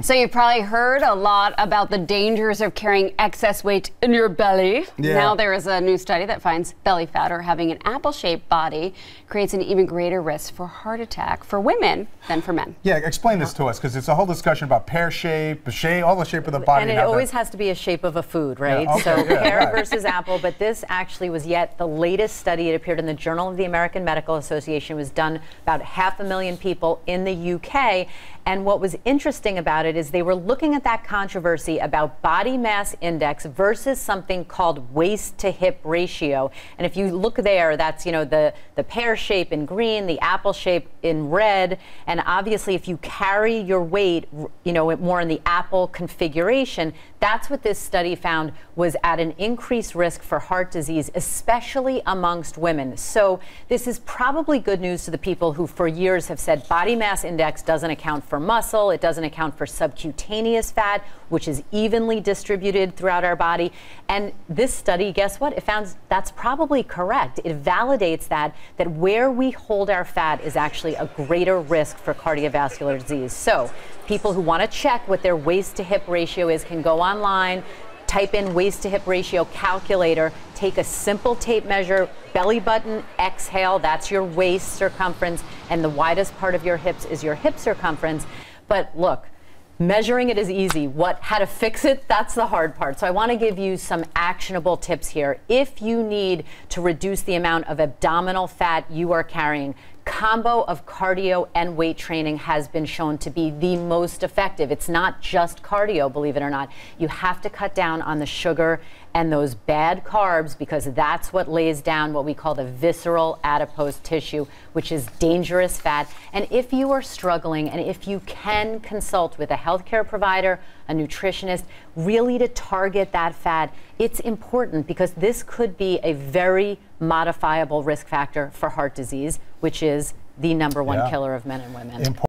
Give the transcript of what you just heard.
So you've probably heard a lot about the dangers of carrying excess weight in your belly. Yeah. Now there is a new study that finds belly fat or having an apple-shaped body creates an even greater risk for heart attack for women than for men. Yeah, explain this to us, because it's a whole discussion about pear shape, all the shape of the body. And it always has to be a shape of a food, right? Yeah, okay, so yeah, pear right. versus apple, but this actually was yet the latest study. It appeared in the Journal of the American Medical Association. It was done about 500,000 people in the UK. And what was interesting about it is they were looking at that controversy about body mass index versus something called waist to hip ratio. And if you look there, that's, you know, the pear shape in green, the apple shape in red. And obviously, if you carry your weight, you know, more in the apple configuration, that's what this study found was at an increased risk for heart disease, especially amongst women. So this is probably good news to the people who for years have said body mass index doesn't account for muscle, it doesn't account for subcutaneous fat, which is evenly distributed throughout our body. And this study, guess what? It found that's probably correct. It validates that where we hold our fat is actually a greater risk for cardiovascular disease. So people who want to check what their waist to hip ratio is can go online, type in waist to hip ratio calculator, take a simple tape measure, belly button, exhale, that's your waist circumference, and the widest part of your hips is your hip circumference. But look, measuring it is easy. How to fix it, that's the hard part. So I want to give you some actionable tips here. If you need to reduce the amount of abdominal fat you are carrying, combo of cardio and weight training has been shown to be the most effective. It's not just cardio, believe it or not. You have to cut down on the sugar and those bad carbs, because that's what lays down what we call the visceral adipose tissue, which is dangerous fat. And if you are struggling, and if you can consult with a healthcare provider, a nutritionist, really to target that fat, it's important, because this could be a very modifiable risk factor for heart disease, which is the #1 killer of men and women.